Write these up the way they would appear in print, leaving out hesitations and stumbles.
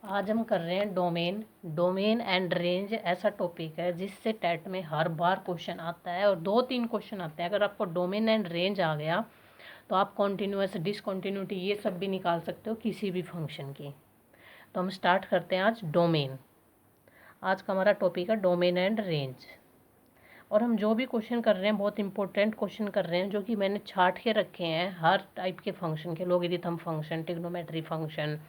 आज हम कर रहे हैं डोमेन एंड रेंज। ऐसा टॉपिक है जिससे टेट में हर बार क्वेश्चन आता है और 2-3 क्वेश्चन आते हैं। अगर आपको डोमेन एंड रेंज आ गया तो आप कॉन्टिन्यूस डिसकॉन्टिन्यूटी ये सब भी निकाल सकते हो किसी भी फंक्शन की। तो हम स्टार्ट करते हैं आज डोमेन। आज का हमारा टॉपिक है डोमेन एंड रेंज। और हम जो भी क्वेश्चन कर रहे हैं बहुत इंपॉर्टेंट क्वेश्चन कर रहे हैं, जो कि मैंने छाट के रखे हैं हर टाइप के फंक्शन के, लॉगरिथम फंक्शन, ट्रिग्नोमेट्री फंक्शन,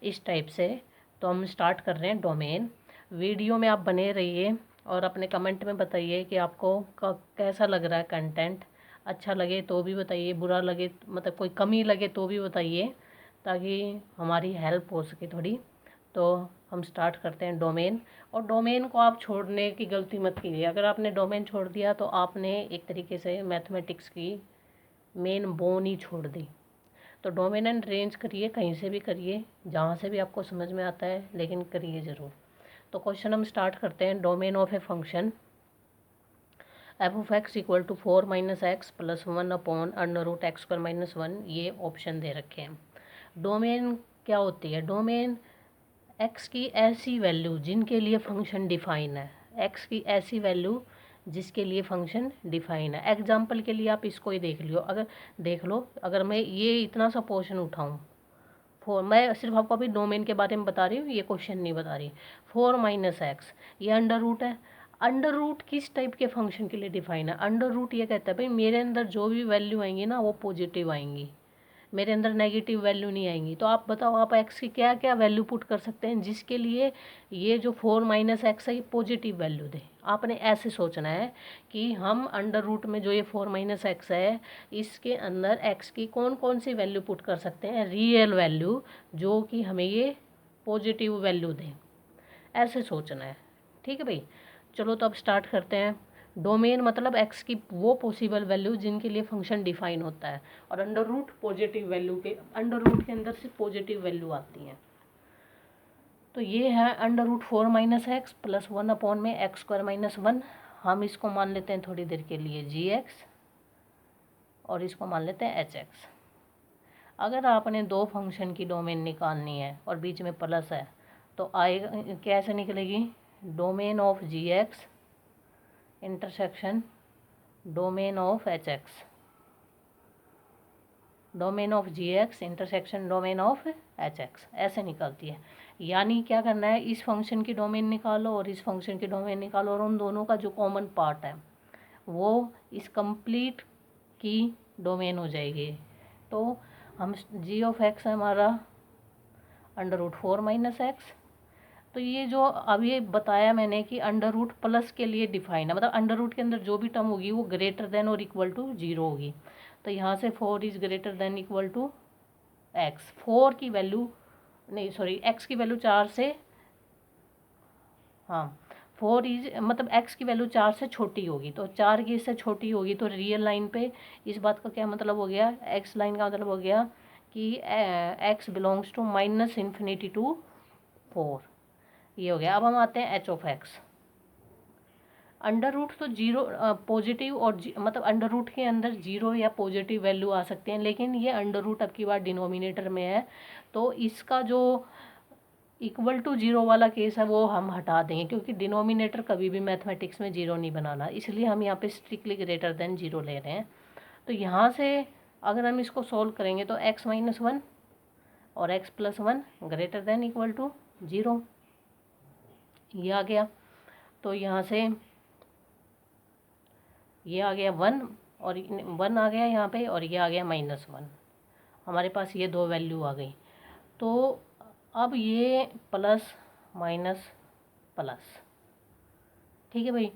इस टाइप से। तो हम स्टार्ट कर रहे हैं डोमेन। वीडियो में आप बने रहिए और अपने कमेंट में बताइए कि आपको कैसा लग रहा है कंटेंट। अच्छा लगे तो भी बताइए, बुरा लगे मतलब कोई कमी लगे तो भी बताइए, ताकि हमारी हेल्प हो सके थोड़ी। तो हम स्टार्ट करते हैं डोमेन। और डोमेन को आप छोड़ने की गलती मत कीजिए। अगर आपने डोमेन छोड़ दिया तो आपने एक तरीके से मैथमेटिक्स की मेन बोन ही छोड़ दी। तो डोमेन एंड रेंज करिए, कहीं से भी करिए, जहाँ से भी आपको समझ में आता है, लेकिन करिए ज़रूर। तो क्वेश्चन हम स्टार्ट करते हैं। Domain of a function f of x equal to 4 minus x plus 1 upon under root x square minus 1, ये ऑप्शन दे रखे हैं। डोमेन क्या होती है? डोमेन एक्स की ऐसी वैल्यू जिनके लिए फंक्शन डिफाइन है। एक्स की ऐसी वैल्यू जिसके लिए फंक्शन डिफाइन है। एग्जाम्पल के लिए आप इसको ही देख लो, अगर मैं ये इतना सा पोर्शन उठाऊं, मैं सिर्फ आपको अभी डोमेन के बारे में बता रही हूँ, ये क्वेश्चन नहीं बता रही। 4 माइनस एक्स, ये अंडर रूट है। अंडर रूट किस टाइप के फंक्शन के लिए डिफाइन है? अंडर रूट ये कहता है भाई मेरे अंदर जो भी वैल्यू आएंगी ना वो पॉजिटिव आएंगी, मेरे अंदर नेगेटिव वैल्यू नहीं आएंगी। तो आप बताओ, आप एक्स की क्या क्या वैल्यू पुट कर सकते हैं जिसके लिए ये जो 4 माइनस एक्स है ये पॉजिटिव वैल्यू दे। आपने ऐसे सोचना है कि हम अंडर रूट में जो ये 4 माइनस एक्स है इसके अंदर एक्स की कौन कौन सी वैल्यू पुट कर सकते हैं, रियल वैल्यू, जो कि हमें ये पॉजिटिव वैल्यू दे। ऐसे सोचना है, ठीक है भाई। चलो तो अब स्टार्ट करते हैं। डोमेन मतलब एक्स की वो पॉसिबल वैल्यू जिनके लिए फंक्शन डिफाइन होता है, और अंडर रूट पॉजिटिव वैल्यू के, अंडर रूट के अंदर से पॉजिटिव वैल्यू आती हैं। तो ये है under root 4 minus x plus 1 upon में एक्स स्क्वायर माइनस 1। हम इसको मान लेते हैं थोड़ी देर के लिए जी एक्स, और इसको मान लेते हैं एच एक्स। अगर आपने दो फंक्शन की डोमेन निकालनी है और बीच में प्लस है तो आएगा, कैसे निकलेगी? Domain of g x intersection domain of h x, domain of g x intersection domain of h x, ऐसे निकलती है। यानी क्या करना है, इस फंक्शन की डोमेन निकालो और इस फंक्शन की डोमेन निकालो, और उन दोनों का जो कॉमन पार्ट है वो इस कंप्लीट की डोमेन हो जाएगी। तो हम जी ऑफ एक्स है हमारा अंडर रूट 4 माइनस एक्स। तो ये जो अभी बताया मैंने कि अंडर रूट प्लस के लिए डिफाइन है, मतलब अंडर रूट के अंदर जो भी टर्म होगी वो ग्रेटर देन और इक्वल टू 0 होगी। तो यहाँ से 4 is greater than equal to x. 4 की वैल्यू नहीं, सॉरी, एक्स की वैल्यू 4 से, हाँ, 4 इज मतलब एक्स की वैल्यू 4 से छोटी होगी, तो 4 की इससे छोटी होगी। तो रियल लाइन पे इस बात का क्या मतलब हो गया? एक्स लाइन का मतलब हो गया कि x belongs to minus infinity to 4, ये हो गया। अब हम आते हैं h of x. Under root तो जीरो पॉजिटिव और मतलब अंडर रूट के अंदर जीरो या पॉजिटिव वैल्यू आ सकते हैं, लेकिन ये अंडर रूट अब की बार डिनोमिनेटर में है, तो इसका जो इक्वल टू जीरो वाला केस है वो हम हटा देंगे, क्योंकि डिनोमिनेटर कभी भी मैथमेटिक्स में जीरो नहीं बनाना, इसलिए हम यहाँ पे स्ट्रिक्टली ग्रेटर देन जीरो ले रहे हैं। तो यहाँ से अगर हम इसको सॉल्व करेंगे तो एक्स माइनस 1 और x plus 1 greater than equal to 0, ये आ गया। तो यहाँ से ये आ गया 1, और 1 आ गया यहाँ पे, और ये आ गया -1। हमारे पास ये दो वैल्यू आ गई। तो अब ये प्लस माइनस प्लस, ठीक है भाई।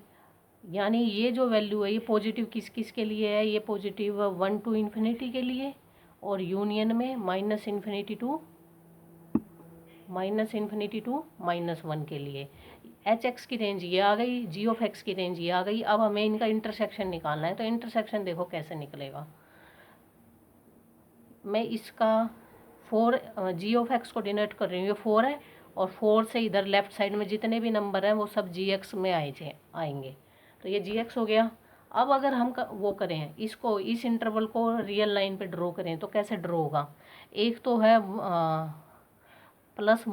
यानी ये जो वैल्यू है ये पॉजिटिव किस किस के लिए है? ये पॉजिटिव 1 टू इन्फिनिटी के लिए, और यूनियन में माइनस इन्फिनिटी टू -1 के लिए। एच एक्स की रेंज ये आ गई, जी ऑफ एक्स की रेंज ये आ गई। अब हमें इनका इंटरसेक्शन निकालना है। तो इंटरसेक्शन देखो कैसे निकलेगा। मैं इसका 4 जी ऑफ एक्स को डिनोट कर रही हूँ, ये 4 है, और 4 से इधर लेफ्ट साइड में जितने भी नंबर हैं वो सब जी एक्स में आएंगे। तो ये जी एक्स हो गया। अब अगर हम वो करें इसको, इस इंटरवल को रियल लाइन पे ड्रॉ करें तो कैसे ड्रॉ होगा? एक तो है प्लस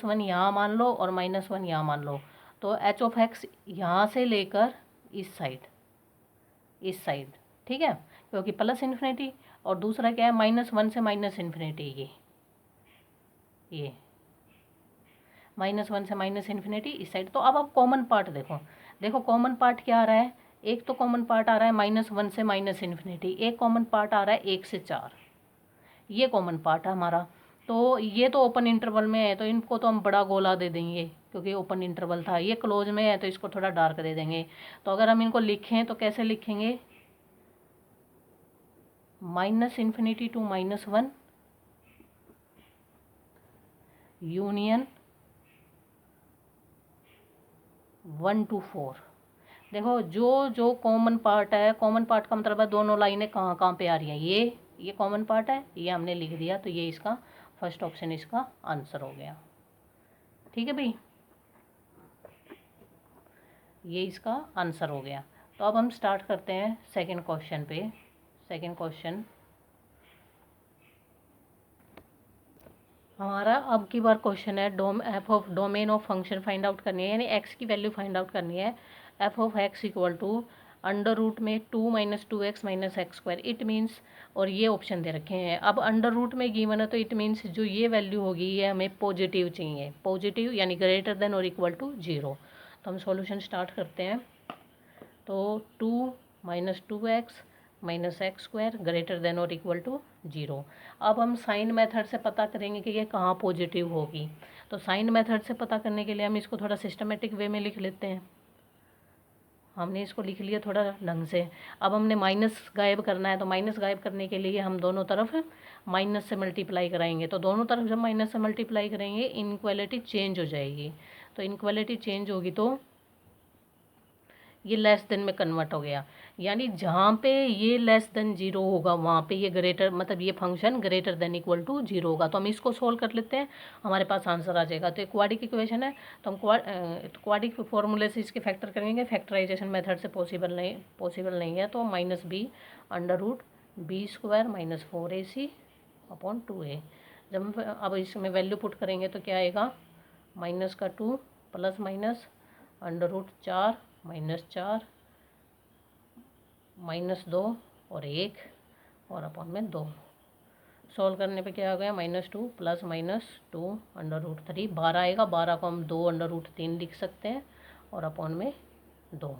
वन यहाँ मान लो और -1 यहाँ मान लो। तो एच ऑफ एक्स यहाँ से लेकर इस साइड, ठीक है, क्योंकि प्लस इन्फिनिटी, और दूसरा क्या है -1 से -इन्फिनिटी, ये -1 से -इन्फिनिटी इस साइड। तो अब आप कॉमन पार्ट देखो कॉमन पार्ट क्या आ रहा है, एक तो कॉमन पार्ट आ रहा है -1 से -इन्फिनिटी, एक कॉमन पार्ट आ रहा है 1 से 4, ये कॉमन पार्ट है हमारा। तो ये तो ओपन इंटरवल में है तो इनको तो हम बड़ा गोला दे देंगे क्योंकि ओपन इंटरवल था। ये क्लोज में है तो इसको थोड़ा डार्क दे देंगे। तो अगर हम इनको लिखें तो कैसे लिखेंगे, -इन्फिनिटी टू -1 यूनियन 1 to 4। देखो जो कॉमन पार्ट है, कॉमन पार्ट का मतलब है दोनों लाइनें कहाँ कहाँ पे आ रही हैं, ये कॉमन पार्ट है, ये हमने लिख दिया, तो ये इसका फर्स्ट ऑप्शन इसका आंसर हो गया। ठीक है भाई, ये इसका आंसर हो गया। तो अब हम स्टार्ट करते हैं सेकंड क्वेश्चन पे। सेकंड क्वेश्चन हमारा अब की बार क्वेश्चन है f of domain of function find out करनी है, यानी एक्स की वैल्यू फाइंड आउट करनी है। F of x equal to under root में 2 - 2x - x square, it means, और ये ऑप्शन दे रखे हैं। अब अंडर रूट में गिवन है तो इट मीन्स जो ये वैल्यू होगी ये हमें पॉजिटिव चाहिए, पॉजिटिव यानी ग्रेटर देन और इक्वल टू 0। तो हम सॉल्यूशन स्टार्ट करते हैं। तो 2 - 2x - x square greater than और इक्वल टू 0। अब हम साइन मेथड से पता करेंगे कि ये कहाँ पॉजिटिव होगी। तो साइन मेथड से पता करने के लिए हम इसको थोड़ा सिस्टमेटिक वे में लिख लेते हैं। हमने इसको लिख लिया थोड़ा ढंग से। अब हमने माइनस गायब करना है, तो माइनस गायब करने के लिए हम दोनों तरफ माइनस से मल्टीप्लाई कराएंगे। तो दोनों तरफ जब माइनस से मल्टीप्लाई करेंगे इनक्वालिटी चेंज हो जाएगी। तो इनक्वालिटी चेंज होगी तो ये लेस देन में कन्वर्ट हो गया, यानी जहाँ पे ये लेस देन 0 होगा वहाँ पे ये ग्रेटर, मतलब ये function greater than equal to 0 होगा। तो हम इसको सोल्व कर लेते हैं, हमारे पास आंसर आ जाएगा। तो एक क्वाड्रिक इक्वेशन है, तो हम क्वाड्रिक फॉर्मूले से इसके फैक्टर करेंगे। फैक्टराइजेशन मेथड से पॉसिबल नहीं है। तो -b under root b square -4ac upon 2a। जब हम अब इसमें वैल्यू पुट करेंगे तो क्या आएगा, -2 + अंडर रूट 4 -4 -2 और 1 और अपॉन में 2। सॉल्व करने पे क्या हो गया, -2 + -2 अंडर रूट 3 12 आएगा। 12 को हम 2 अंडर रूट 3 लिख सकते हैं और अपॉन में 2।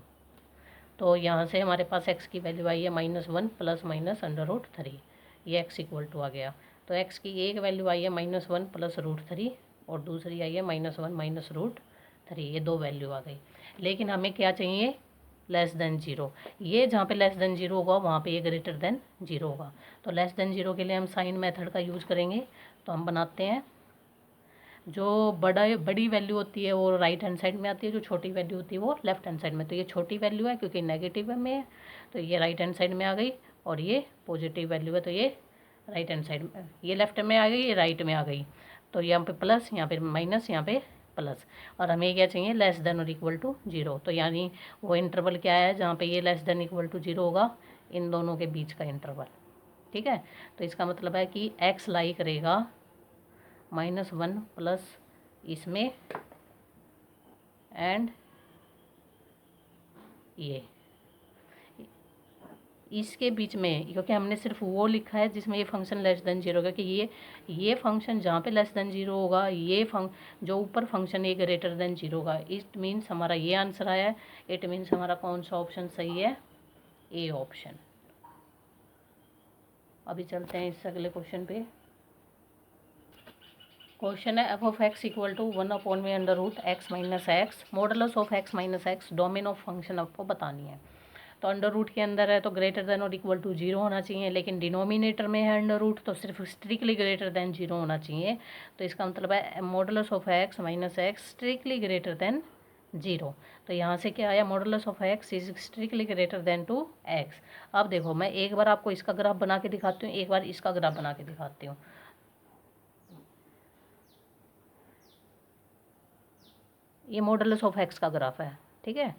तो यहाँ से हमारे पास x की वैल्यू आई है -1 + अंडर रूट 3, ये x इक्वल टू आ गया। तो x की एक वैल्यू आई है -1 + √3 और दूसरी आई है -1 - √3, ये दो वैल्यू आ गई। लेकिन हमें क्या चाहिए, लेस देन 0। ये जहाँ पे लेस देन 0 होगा वहाँ पे ये ग्रेटर देन 0 होगा। तो लेस देन 0 के लिए हम साइन मेथड का यूज़ करेंगे। तो हम बनाते हैं, जो बड़ी वैल्यू होती है वो राइट हैंड साइड में आती है, जो छोटी वैल्यू होती है वो लेफ्ट हैंड साइड में। तो ये छोटी वैल्यू है क्योंकि नेगेटिव में है, तो ये राइट हैंड साइड में आ गई, और ये पॉजिटिव वैल्यू है तो ये राइट हैंड साइड में, ये लेफ्ट में आ गई, ये राइट में आ गई। तो यहाँ पे प्लस, यहाँ पे माइनस, यहाँ पे प्लस, और हमें क्या चाहिए, लेस देन और इक्वल टू 0। तो यानी वो इंटरवल क्या है जहाँ पे ये लेस देन इक्वल टू 0 होगा, इन दोनों के बीच का इंटरवल। ठीक है, तो इसका मतलब है कि x लाई करेगा -1 प्लस इसमें एंड ये इसके बीच में, क्योंकि हमने सिर्फ वो लिखा है जिसमें ये फंक्शन लेस देन 0, क्योंकि ये फंक्शन जहाँ पे लेस देन 0 होगा, ये जो ऊपर फंक्शन ये ग्रेटर देन 0 होगा। इट मीन्स हमारा ये आंसर आया है। इट मीन्स हमारा कौन सा ऑप्शन सही है, ए ऑप्शन। अभी चलते हैं इस अगले क्वेश्चन पे। क्वेश्चन है f of x equal to 1/√x - x, modulus of x - x, domain of function आपको बतानी है। तो अंडर रूट के अंदर है तो ग्रेटर देन और इक्वल टू 0 होना चाहिए, लेकिन डिनोमिनेटर में है अंडर रूट तो सिर्फ स्ट्रिक्टली ग्रेटर देन 0 होना चाहिए। तो इसका मतलब है modulus of x - x strictly greater than 0। तो यहाँ से क्या आया, modulus of x is strictly greater than to x। अब देखो मैं एक बार आपको इसका ग्राफ बना के दिखाती हूँ, एक बार इसका ग्राफ बना के दिखाती हूँ। ये मॉडुलस ऑफ x का ग्राफ है, ठीक है,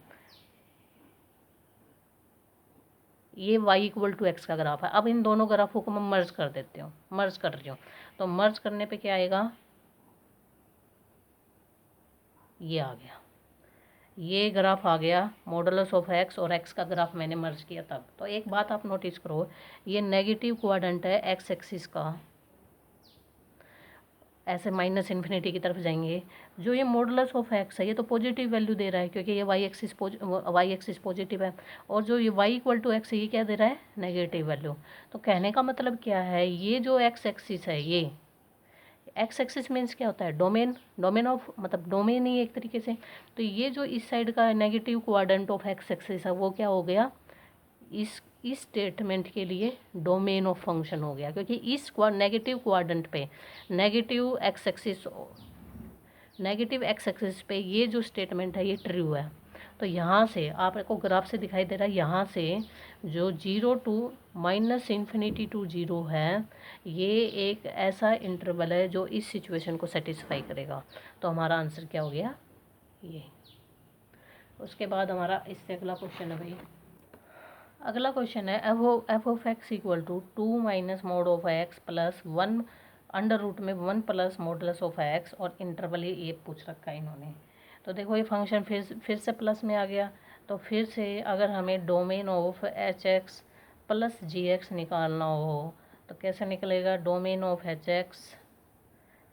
ये y इक्वल टू एक्स का ग्राफ है। अब इन दोनों ग्राफों को मैं मर्ज कर देती हूँ, मर्ज कर रही हूँ। तो मर्ज करने पे क्या आएगा, ये आ गया, ये ग्राफ आ गया मॉडुलस ऑफ एक्स और एक्स का ग्राफ मैंने मर्ज किया तब। तो एक बात आप नोटिस करो, ये नेगेटिव क्वाड्रेंट है एक्स एक्सिस का, ऐसे माइनस इन्फिनिटी की तरफ जाएंगे। जो ये मॉडुलस ऑफ एक्स है ये तो पॉजिटिव वैल्यू दे रहा है क्योंकि ये वाई एक्सिस पॉजिटिव है, और जो ये वाई इक्वल टू एक्स है ये क्या दे रहा है, नेगेटिव वैल्यू। तो कहने का मतलब क्या है, ये जो एक्स एक्सिस है, ये एक्स एक्सिस मीन्स क्या होता है, डोमेन, डोमेन ऑफ मतलब डोमेन ही एक तरीके से। तो ये जो इस साइड का negative quadrant of x axis है वो क्या हो गया, इस स्टेटमेंट के लिए डोमेन ऑफ फंक्शन हो गया, क्योंकि इस नेगेटिव क्वाड्रेंट पे नेगेटिव एक्स एक्सिस पे ये जो स्टेटमेंट है ये ट्रू है। तो यहाँ से आपको ग्राफ से दिखाई दे रहा है, यहाँ से जो 0 टू माइनस इन्फिनिटी टू 0 है, ये एक ऐसा इंटरवल है जो इस सिचुएशन को सेटिस्फाई करेगा। तो हमारा आंसर क्या हो गया, ये। उसके बाद हमारा इससे अगला क्वेश्चन है भाई, अगला क्वेश्चन है f of x equal to 2 minus mod of x plus 1 under root में 1 प्लस मॉडुलस ऑफ एक्स, और इंटरवल ये पूछ रखा है इन्होंने। तो देखो ये फंक्शन फिर से प्लस में आ गया। तो फिर से अगर हमें domain of h x plus g x निकालना हो तो कैसे निकलेगा, domain of h x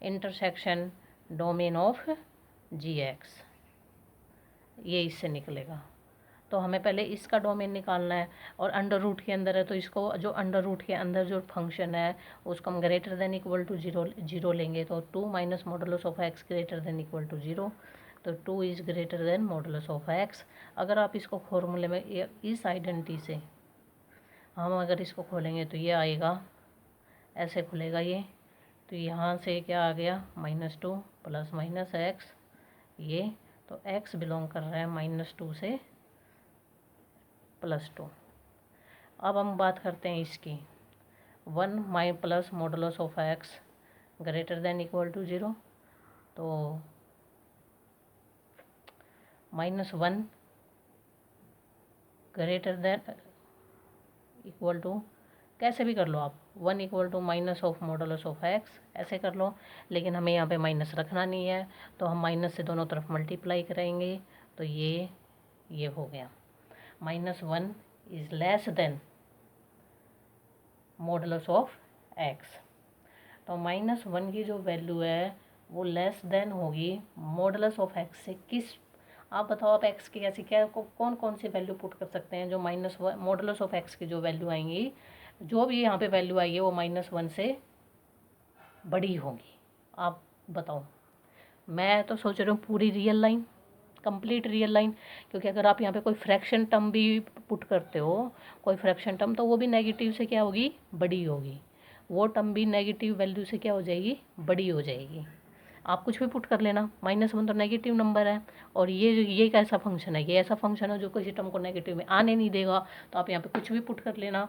intersection domain of g x, ये इससे निकलेगा। तो हमें पहले इसका डोमेन निकालना है, और अंडर रूट के अंदर है तो इसको जो अंडर रूट के अंदर जो फंक्शन है उसको हम greater than equal to zero लेंगे। तो 2 minus modulus of x greater than equal to 0, तो 2 is greater than modulus of x. अगर आप इसको फॉर्मूले में इस आइडेंटिटी से हम अगर इसको खोलेंगे तो ये आएगा, ऐसे खुलेगा ये। तो यहाँ से क्या आ गया, -2 प्लस माइनस एक्स, ये तो एक्स बिलोंग कर रहा है -2 से +2। अब हम बात करते हैं इसकी, 1 माइ plus modulus of x greater than equal to 0, तो -1 ग्रेटर देन इक्वल टू, कैसे भी कर लो आप, 1 equal to minus of modulus of x, ऐसे कर लो। लेकिन हमें यहाँ पे माइनस रखना नहीं है, तो हम माइनस से दोनों तरफ मल्टीप्लाई करेंगे। तो ये हो गया, -1 is less than modulus of x. तो -1 की जो वैल्यू है वो लेस देन होगी मॉडुलस ऑफ एक्स से। किस, आप बताओ, आप एक्स की ऐसी क्या कौन कौन सी वैल्यू पुट कर सकते हैं जो -1 मॉडुलस ऑफ एक्स की जो वैल्यू आएंगी, जो भी यहाँ पे वैल्यू आई है वो -1 से बड़ी होगी। आप बताओ। मैं तो सोच रही हूँ पूरी real line, complete real line, क्योंकि अगर आप यहाँ पे कोई फ्रैक्शन टर्म भी पुट करते हो, कोई फ्रैक्शन टर्म, तो वो भी नेगेटिव से क्या होगी, बड़ी होगी। वो टर्म भी नेगेटिव वैल्यू से क्या हो जाएगी, बड़ी हो जाएगी। आप कुछ भी पुट कर लेना, -1 तो नेगेटिव नंबर है, और ये एक ऐसा फंक्शन है, ये ऐसा फंक्शन है जो किसी टर्म को नेगेटिव में आने नहीं देगा। तो आप यहाँ पे कुछ भी पुट कर लेना,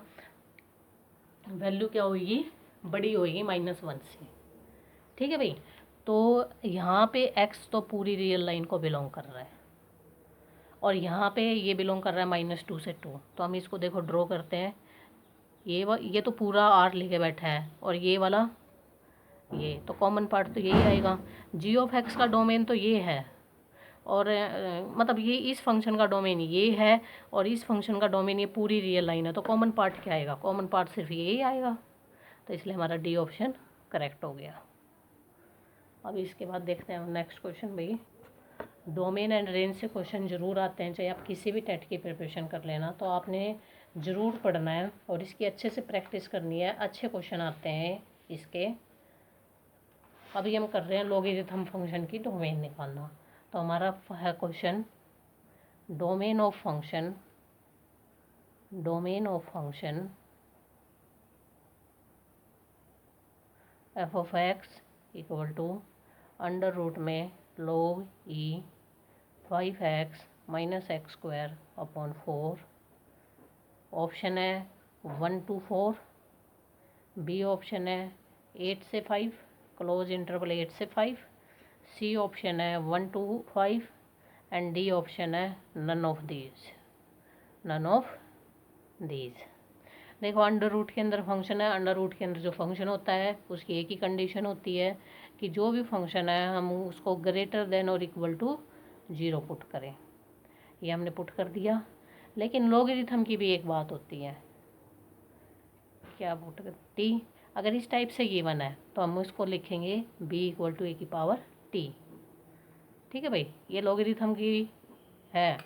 वैल्यू क्या होगी, बड़ी होगी -1 से। ठीक है भाई। तो यहाँ पे x तो पूरी रियल लाइन को बिलोंग कर रहा है, और यहाँ पे ये बिलोंग कर रहा है -2 से 2। तो हम इसको देखो ड्रॉ करते हैं, ये तो पूरा r लेके बैठा है, और ये वाला ये तो कॉमन पार्ट तो यही आएगा। g ऑफ x का डोमेन तो ये है, और मतलब ये इस फंक्शन का डोमेन ये है, और इस फंक्शन का डोमेन ये पूरी रियल लाइन है। तो कॉमन पार्ट क्या आएगा, कॉमन पार्ट सिर्फ यही आएगा। तो इसलिए हमारा डी ऑप्शन करेक्ट हो गया। अब इसके बाद देखते हैं नेक्स्ट क्वेश्चन। भाई डोमेन एंड रेंज से क्वेश्चन ज़रूर आते हैं, चाहे आप किसी भी टेट की प्रिपरेशन कर लेना, तो आपने ज़रूर पढ़ना है और इसकी अच्छे से प्रैक्टिस करनी है। अच्छे क्वेश्चन आते हैं इसके। अभी हम कर रहे हैं लॉगरिथम फंक्शन की डोमेन निकालना। तो हमारा है question, domain of function f of x equal to under root में log e 5x minus x square upon 4। Option है 1 to 4, बी ऑप्शन है 8 से 5, क्लोज इंटरवल 8 से 5, सी ऑप्शन है 1 to 5, एंड डी ऑप्शन है नन ऑफ दीज। देखो under root के अंदर फंक्शन है, अंडर रूट के अंदर जो फंक्शन होता है उसकी एक ही कंडीशन होती है कि जो भी फंक्शन है हम उसको ग्रेटर देन और इक्वल टू 0 पुट करें। ये हमने पुट कर दिया। लेकिन लॉगरिथम की भी एक बात होती है, क्या पुट कर टी, अगर इस टाइप से गिवन है तो हम उसको लिखेंगे b इक्वल टू a की पावर t। ठीक है भाई, ये लॉगरिथम की है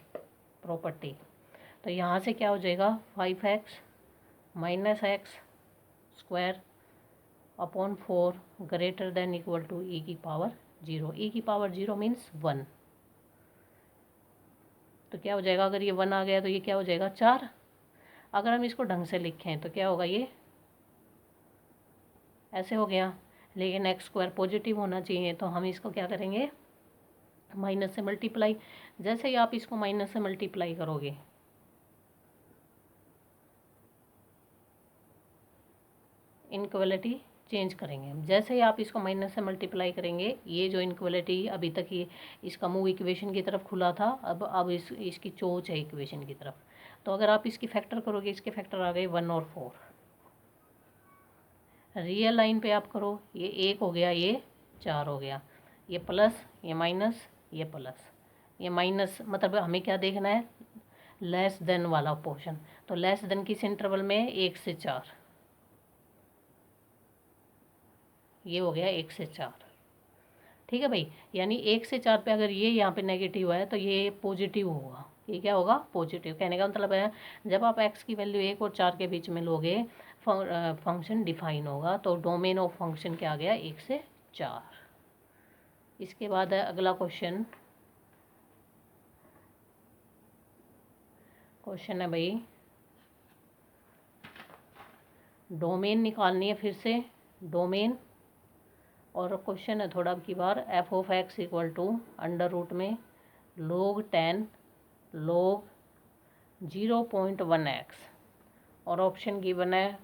प्रॉपर्टी। तो यहाँ से क्या हो जाएगा 5x minus x square upon 4 greater than equal to e की पावर 0। e की पावर 0 मीन्स 1। तो क्या हो जाएगा, अगर ये 1 आ गया तो ये क्या हो जाएगा 4। अगर हम इसको ढंग से लिखें तो क्या होगा, ये ऐसे हो गया। लेकिन एक्स स्क्वायर पॉजिटिव होना चाहिए, तो हम इसको क्या करेंगे माइनस से मल्टीप्लाई। जैसे ही आप इसको माइनस से मल्टीप्लाई करोगे, इनक्वलिटी चेंज करेंगे हम। जैसे ही आप इसको माइनस से मल्टीप्लाई करेंगे, ये जो इनक्वलिटी अभी तक ये इसका मुंह इक्वेशन की तरफ खुला था, अब इसकी चोंच है इक्वेशन की तरफ। तो अगर आप इसकी फैक्टर करोगे, इसके फैक्टर आ गए 1 और 4। रियल लाइन पे आप करो, ये 1 हो गया, ये 4 हो गया, ये प्लस, ये माइनस, ये प्लस, ये माइनस। मतलब हमें क्या देखना है, लेस देन वाला पोर्शन। तो लेस देन किस इंटरवल में, 1 से 4। ये हो गया 1 से 4। ठीक है भाई, यानी 1 से 4 पे अगर ये यहाँ पे नेगेटिव है तो ये पॉजिटिव होगा। ये क्या होगा, पॉजिटिव। कहने का मतलब है जब आप x की वैल्यू 1 और 4 के बीच में लोगे, फंक्शन डिफाइन होगा। तो डोमेन ऑफ फंक्शन क्या आ गया, 1 से 4। इसके बाद है अगला क्वेश्चन। क्वेश्चन है भाई, डोमेन निकालनी है फिर से, डोमेन। और क्वेश्चन है थोड़ा की बार, f of x equal to under root में log 10 log 0.1x। और ऑप्शन गिवन है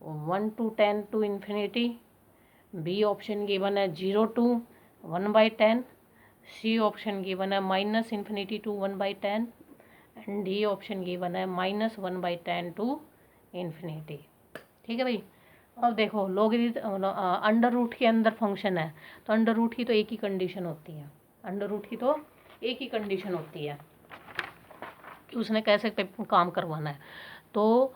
1 to 10 to infinity, B option given है 0 to 1/10, सी ऑप्शन गिवन है -∞ to 1/10 and D option given है -1/10 टू इन्फिनिटी। ठीक है भाई। अब देखो लॉगरिथम अंडर रूट के अंदर फंक्शन है, तो अंडर रूट की तो एक ही कंडीशन होती है, अंडर रूट की तो एक ही कंडीशन होती है कि उसने कैसे काम करवाना है। तो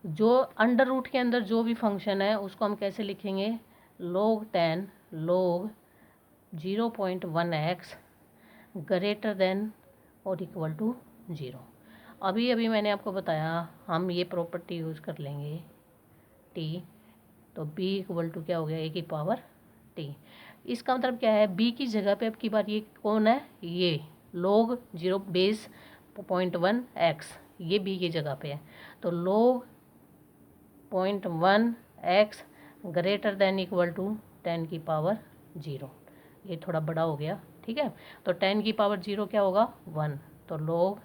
जो अंडर रूट के अंदर जो भी फंक्शन है उसको हम कैसे लिखेंगे, log 10 log 0.1x greater than और इक्वल टू 0। अभी मैंने आपको बताया हम ये प्रॉपर्टी यूज़ कर लेंगे टी। तो b इक्वल टू क्या हो गया, a की पावर t। इसका मतलब क्या है, b की जगह पे अब की बार ये कौन है, ये log 0.1x, ये b की जगह पे है। तो log 0.1x greater than equal to 10 की पावर 0। ये थोड़ा बड़ा हो गया, ठीक है। तो 10 की पावर 0 क्या होगा, 1। तो log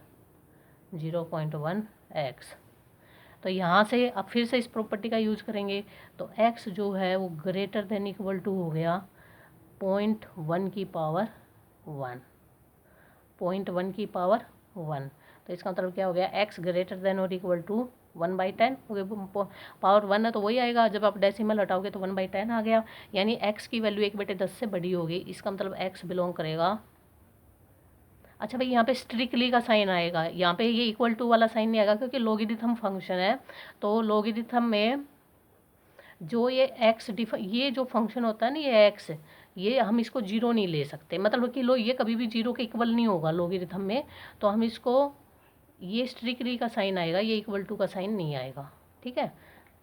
0.1x। तो यहाँ से अब फिर से इस प्रॉपर्टी का यूज करेंगे। तो x जो है वो ग्रेटर देन इक्वल टू हो गया 0.1 की पावर 1, 0.1 की पावर 1। तो इसका मतलब क्या हो गया, x ग्रेटर देन और इक्वल टू 1/10। पावर 1 है तो वही आएगा, जब आप डेसिमल हटाओगे तो 1/10 आ गया। यानी x की वैल्यू 1/10 से बड़ी होगी। इसका मतलब x बिलोंग करेगा। अच्छा भाई, यहाँ पे स्ट्रिक्टली का साइन आएगा, यहाँ पे ये इक्वल टू वाला साइन नहीं आएगा क्योंकि लॉगरिथम फंक्शन है। तो लॉगरिथम में जो ये जो फंक्शन होता है ना, ये एक्स, ये हम इसको 0 नहीं ले सकते। मतलब कि ये कभी भी 0 के इक्वल नहीं होगा लॉगरिथम में। तो हम इसको, ये स्ट्रिक्टली का साइन आएगा, ये इक्वल टू का साइन नहीं आएगा। ठीक है।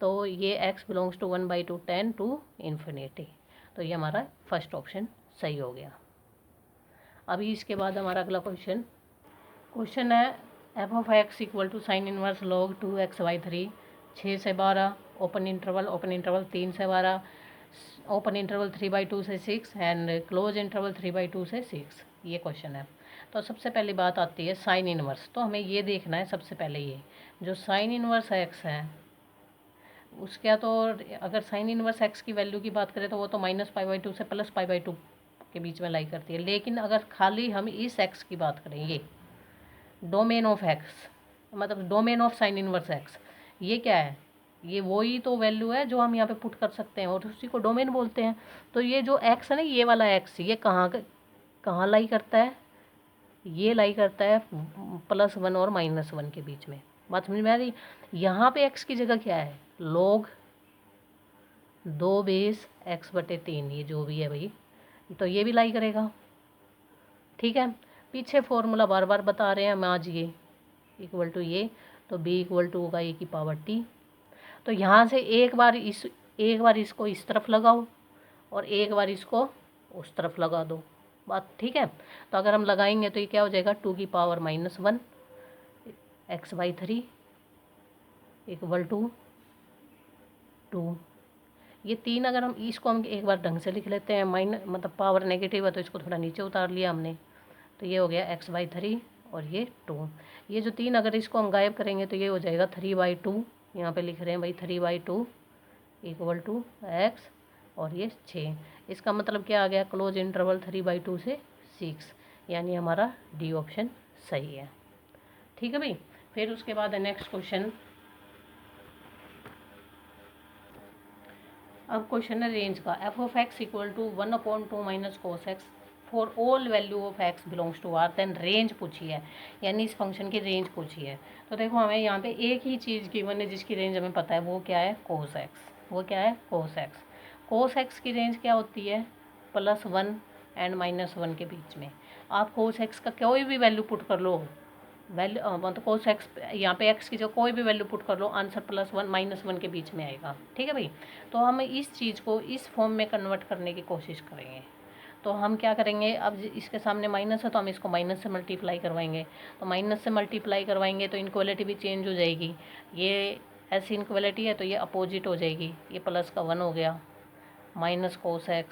तो ये x belongs to 1/2 10 to infinity. तो ये हमारा फर्स्ट ऑप्शन सही हो गया। अभी इसके बाद हमारा अगला क्वेश्चन है f of x equal to sine inverse log 2x/3 6 से 12 ओपन इंटरवल 3 से 12 ओपन इंटरवल 3/2 से 6 एंड क्लोज इंटरवल 3/2 से 6। ये क्वेश्चन है। तो सबसे पहली बात आती है साइन इनवर्स। तो हमें ये देखना है सबसे पहले, ये जो साइन इनवर्स एक्स है उसका, तो अगर साइन इनवर्स एक्स की वैल्यू की बात करें तो वो तो -π/2 से +π/2 के बीच में लाई करती है। लेकिन अगर खाली हम इस एक्स की बात करें, ये डोमेन ऑफ एक्स, मतलब domain of sine inverse x, ये क्या है, ये वही तो वैल्यू है जो हम यहाँ पे पुट कर सकते हैं और उसी को डोमेन बोलते हैं। तो ये जो एक्स है ना, ये वाला एक्स, ये कहाँ लाई करता है, ये लाई करता है +1 और -1 के बीच में। बात समझ में आ रही? यहाँ पे x की जगह क्या है, log 2 बेस x/3, ये जो भी है भाई, तो ये भी लाई करेगा। ठीक है, पीछे फॉर्मूला बार बार बता रहे हैं हम आज, ये इक्वल टू ये, तो b इक्वल टू होगा e⁻t। तो यहाँ से एक बार इसको इस तरफ लगाओ और एक बार इसको उस तरफ लगा दो। बात ठीक है? तो अगर हम लगाएंगे तो ये क्या हो जाएगा, 2⁻−1 x/3 इक्वल टू 2। ये 3 अगर हम इसको हम एक बार ढंग से लिख लेते हैं, मतलब पावर नेगेटिव है तो इसको थोड़ा नीचे उतार लिया हमने, तो ये हो गया x/3 और ये 2। ये जो 3 अगर इसको हम गायब करेंगे तो ये हो जाएगा 3/2। यहाँ पे लिख रहे हैं भाई 3/2 इक्वल टू x और ये 6। इसका मतलब क्या आ गया, क्लोज इंटरवल 3/2 से 6, यानी हमारा डी ऑप्शन सही है। ठीक है भाई। फिर उसके बाद है नेक्स्ट क्वेश्चन। अब क्वेश्चन है रेंज का। f(x) equal to 1/2 - cos x for all value of x belongs to r, then range पूछी है, यानी इस फंक्शन की रेंज पूछी है। तो देखो हमें यहाँ पे एक ही चीज़ गिवन है जिसकी रेंज हमें पता है, वो क्या है, cos x। वो क्या है, cos x। cos x की रेंज क्या होती है, +1 एंड -1 के बीच में। आप cos x का कोई भी वैल्यू पुट कर लो, मतलब cos x, यहाँ पे x की जो कोई भी वैल्यू पुट कर लो, आंसर +1 -1 के बीच में आएगा। ठीक है भाई। तो हम इस चीज़ को इस फॉर्म में कन्वर्ट करने की कोशिश करेंगे। तो हम क्या करेंगे, अब इसके सामने माइनस है तो हम इसको माइनस से मल्टीप्लाई करवाएंगे। तो माइनस से मल्टीप्लाई करवाएंगे तो इनक्वालिटी भी चेंज हो जाएगी। ये ऐसी इनक्वालिटी है तो ये अपोजिट हो जाएगी। ये प्लस का 1 हो गया, माइनस cos x,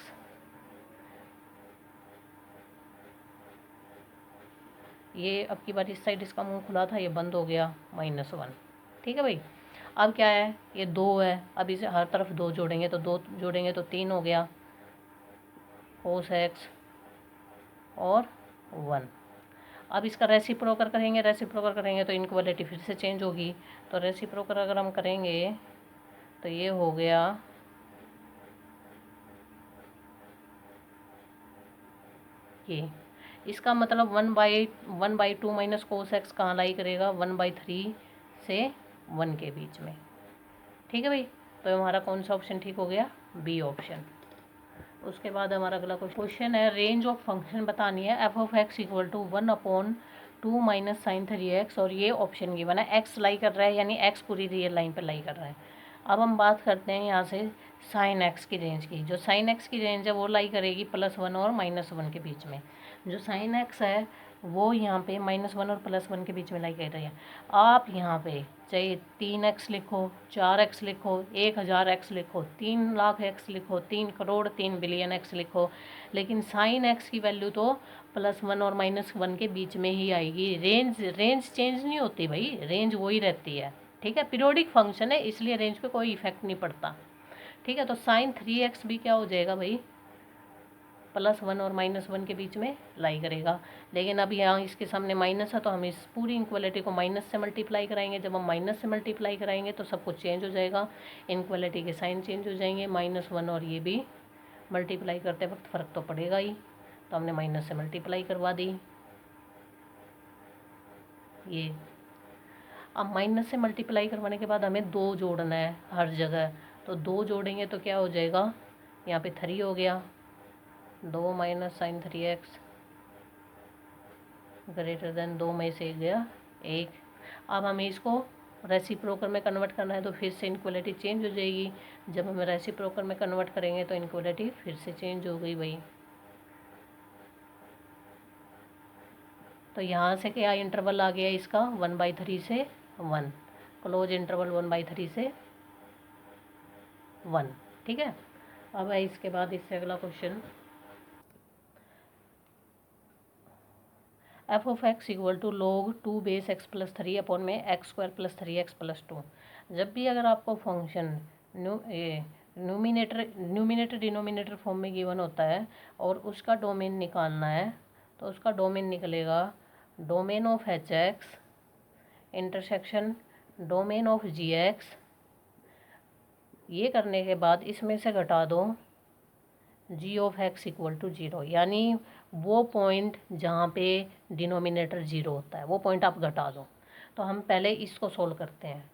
ये अब की बार इस साइड इसका मुंह खुला था, ये बंद हो गया, -1। ठीक है भाई। अब क्या है, ये 2 है, अब इसे हर तरफ 2 जोड़ेंगे तो 2 जोड़ेंगे तो 3 हो गया, cos x और 1। अब इसका रेसिप्रोकल करेंगे, रेसिप्रोकल करेंगे तो इनक्वालिटी फिर से चेंज होगी। तो रेसिप्रोकल अगर हम करेंगे तो ये हो गया, ये इसका मतलब 1/2 - cos x कहाँ लाई करेगा, 1/3 से 1 के बीच में। ठीक है भाई। तो हमारा कौन सा ऑप्शन ठीक हो गया, बी ऑप्शन। उसके बाद हमारा अगला क्वेश्चन है, रेंज ऑफ फंक्शन बतानी है। f(x) equal to 1/2 - sin 3x, और ये ऑप्शन गिवन है, x लाई कर रहा है, यानी x पूरी रियल लाइन पे लाई कर रहा है। अब हम बात करते हैं यहाँ से sin x की रेंज की। जो sin x की रेंज है वो लाई करेगी +1 और -1 के बीच में। जो sin x है वो यहाँ पे -1 और +1 के बीच में लाई कर रही है। आप यहाँ पे चाहे 3x लिखो, 4x लिखो, 1000x लिखो, 3,00,000x लिखो, 3 करोड़, 3 बिलियन x लिखो, लेकिन sin x की वैल्यू तो +1 और -1 के बीच में ही आएगी। रेंज चेंज नहीं होती भाई, रेंज वही रहती है। ठीक है, पीरियोडिक फंक्शन है इसलिए रेंज पे कोई इफेक्ट नहीं पड़ता। ठीक है, तो sin 3x भी क्या हो जाएगा भाई, +1 और -1 के बीच में लाई करेगा। लेकिन अब यहाँ इसके सामने माइनस है तो हम इस पूरी इनक्वालिटी को माइनस से मल्टीप्लाई कराएंगे। जब हम माइनस से मल्टीप्लाई कराएंगे तो सब कुछ चेंज हो जाएगा, इनक्वालिटी के साइन चेंज हो जाएंगे, -1 और ये भी मल्टीप्लाई करते वक्त फ़र्क तो पड़ेगा ही, तो हमने माइनस से मल्टीप्लाई करवा दी। ये अब माइनस से मल्टीप्लाई करवाने के बाद हमें 2 जोड़ना है हर जगह, तो 2 जोड़ेंगे तो क्या हो जाएगा, यहाँ पे 3 हो गया, 2 - sin 3x ग्रेटर देन 2 में से गया 1। अब हमें इसको रेसिप्रोकल में कन्वर्ट करना है तो फिर से इनक्वालिटी चेंज हो जाएगी। जब हम रेसिप्रोकल में कन्वर्ट करेंगे तो इनक्वालिटी फिर से चेंज हो गई भाई। तो यहाँ से क्या इंटरवल आ गया इसका, 1/3 से 1, क्लोज इंटरवल 1/3 से 1। ठीक है। अब है इसके बाद इससे अगला question, f(x) equal to log 2 base x + 3 upon में x² + 3x + 2। जब भी अगर आपको फंक्शन न्यूमिनेटर डिनोमिनेटर फॉर्म में गिवन होता है और उसका डोमेन निकालना है, तो उसका डोमेन निकलेगा domain of hx intersection domain of gx। ये करने के बाद इसमें से घटा दो g of x equal to 0, यानी वो पॉइंट जहाँ पे डिनोमिनेटर 0 होता है वो पॉइंट आप घटा दो। तो हम पहले इसको सोल्व करते हैं।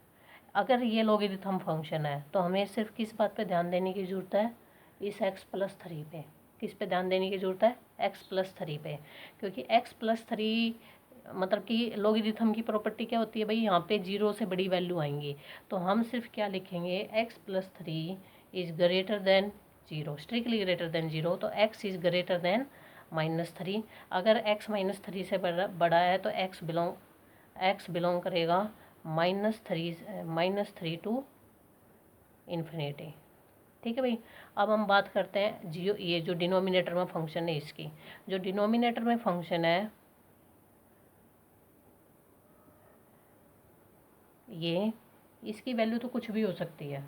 अगर ये लॉगरिथम फंक्शन है तो हमें सिर्फ किस बात पे ध्यान देने की ज़रूरत है, इस x+3 पे। किस पे ध्यान देने की ज़रूरत है, x+3 पे, क्योंकि x+3 मतलब कि लॉगरिथम की प्रॉपर्टी क्या होती है भाई, यहाँ पे 0 से बड़ी वैल्यू आएंगी। तो हम सिर्फ क्या लिखेंगे, x+3 is greater than 0, strictly greater than 0। तो x इज़ ग्रेटर देन -3। अगर x -3 से बड़ा है तो x बिलोंग करेगा -3 टू इन्फिनिटी। ठीक है भाई। अब हम बात करते हैं ये जो डिनोमिनेटर में फंक्शन है इसकी। जो डिनोमिनेटर में फंक्शन है ये, इसकी वैल्यू तो कुछ भी हो सकती है।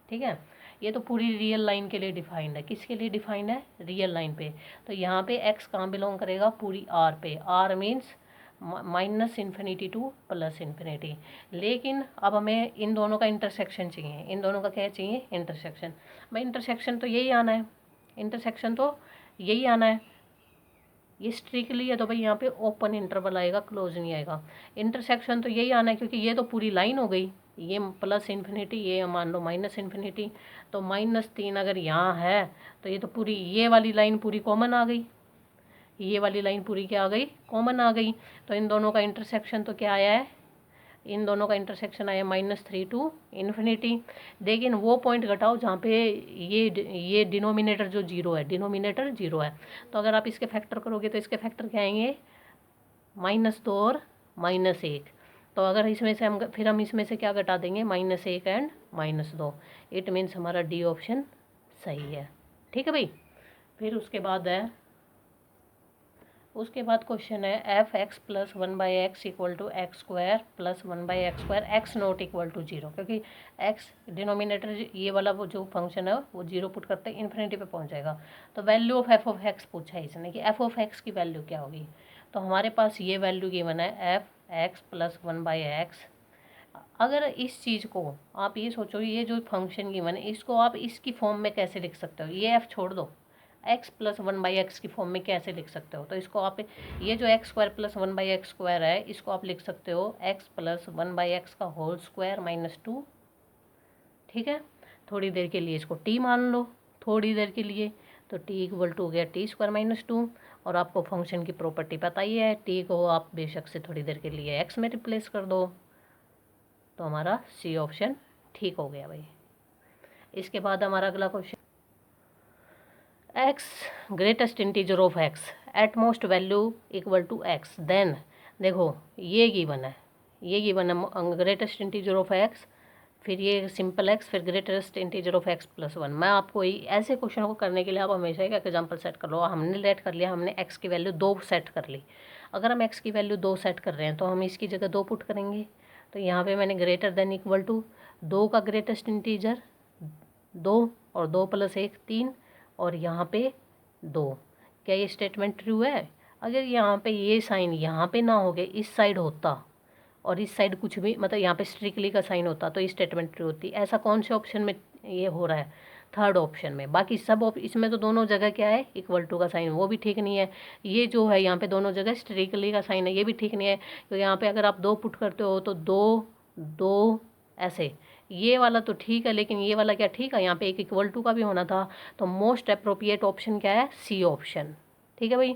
ठीक है, ये तो पूरी रियल लाइन के लिए डिफाइंड है। किसके लिए डिफाइंड है, रियल लाइन पे। तो यहाँ पे x कहाँ बिलोंग करेगा, पूरी r पे। r means -∞ to +∞। लेकिन अब हमें इन दोनों का इंटरसेक्शन चाहिए। इन दोनों का क्या चाहिए, इंटरसेक्शन। भाई इंटरसेक्शन तो यही आना है, इंटरसेक्शन तो यही आना है। ये स्ट्रिक्टली है तो भाई यहाँ पे ओपन इंटरवल आएगा, क्लोज नहीं आएगा। इंटरसेक्शन तो यही आना है क्योंकि ये तो पूरी लाइन हो गई, ये +∞, ये मान लो -∞। तो -3 अगर यहाँ है तो ये तो पूरी ये वाली लाइन पूरी कॉमन आ गई, ये वाली लाइन पूरी क्या आ गई, कॉमन आ गई। तो इन दोनों का इंटरसेक्शन तो क्या आया है, इन दोनों का इंटरसेक्शन आया -3 टू इन्फिनिटी। लेकिन वो पॉइंट घटाओ जहाँ पे ये डिनोमिनेटर जो 0 है, डिनोमिनेटर 0 है। तो अगर आप इसके फैक्टर करोगे तो इसके फैक्टर क्या आएंगे, -2 और -1। तो अगर इसमें से हम इसमें से क्या घटा देंगे, -1 एंड -2। इट मीन्स हमारा डी ऑप्शन सही है। ठीक है भाई। फिर उसके बाद क्वेश्चन है f(x+1/x = x² + 1/x², x not equal to 0। क्योंकि x डिनोमिनेटर ये वाला वो जो फंक्शन है वो 0 पुट करते हैं इन्फिनिटी पे पहुंच जाएगा। तो वैल्यू ऑफ f(x) पूछा है इसने कि f(x) की वैल्यू क्या होगी। तो हमारे पास ये वैल्यू गिवन है f(x+1/x)। अगर इस चीज़ को आप ये सोचो, ये जो फंक्शन गिवन है इसको आप इसकी फॉर्म में कैसे लिख सकते हो, ये f छोड़ दो, x+1/x की फॉर्म में कैसे लिख सकते हो। तो इसको आप ये जो x² + 1/x² है इसको आप लिख सकते हो x+1/x का होल स्क्वायर -2। ठीक है, थोड़ी देर के लिए इसको t मान लो, थोड़ी देर के लिए। तो t = हो गया t² - 2। और आपको फंक्शन की प्रॉपर्टी पता ही है, t को आप बेशक से थोड़ी देर के लिए x में रिप्लेस कर दो। तो हमारा सी ऑप्शन ठीक हो गया भाई। इसके बाद हमारा अगला question, x greatest integer of x at most value equal to x। Then देखो ये गिवन है, ये गिवन है ग्रेटेस्ट इंटीजर ऑफ x, फिर ये सिंपल x, फिर ग्रेटेस्ट इंटीजर ऑफ x+1। मैं आपको ऐसे क्वेश्चन को करने के लिए आप हमेशा एक एग्जांपल सेट कर लो। हमने लेट कर लिया, हमने x की वैल्यू 2 सेट कर ली। अगर हम x की वैल्यू 2 सेट कर रहे हैं तो हम इसकी जगह 2 पुट करेंगे। तो यहाँ पे मैंने ग्रेटर देन इक्वल टू 2 का ग्रेटेस्ट इंटीजर 2 और 2 + 1 3 और यहाँ पे 2। क्या ये स्टेटमेंट ट्रू है। अगर यहाँ पे ये साइन यहाँ पे ना हो गए, इस साइड होता और इस साइड कुछ भी मतलब यहाँ पे स्ट्रिक्टली का साइन होता तो ये स्टेटमेंट ट्रू होती। ऐसा कौन से ऑप्शन में ये हो रहा है, थर्ड ऑप्शन में। बाकी सब इसमें तो दोनों जगह क्या है, इक्वल टू का साइन, वो भी ठीक नहीं है। ये जो है यहाँ पे दोनों जगह स्ट्रिक्टली का साइन है, ये भी ठीक नहीं है। तो यहाँ पे अगर आप 2 पुट करते हो तो 2 2 ऐसे, ये वाला तो ठीक है लेकिन ये वाला क्या ठीक है, यहाँ पे एक इक्वल टू का भी होना था। तो मोस्ट अप्रोप्रिएट ऑप्शन क्या है, सी ऑप्शन। ठीक है भाई।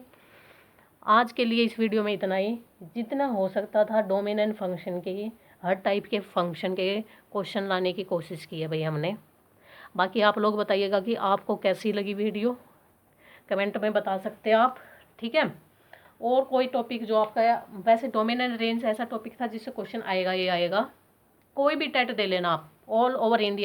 आज के लिए इस वीडियो में इतना ही। जितना हो सकता था डोमेन एंड फंक्शन के, हर टाइप के फंक्शन के क्वेश्चन लाने की कोशिश की है भाई हमने। बाकी आप लोग बताइएगा कि आपको कैसी लगी वीडियो, कमेंट में बता सकते हैं आप। ठीक है। और कोई टॉपिक जो आपका, वैसे डोमेन एंड रेंज ऐसा टॉपिक था जिससे क्वेश्चन आएगा ही आएगा। कोई भी टेट दे लेना आप, ऑल ओवर इंडिया।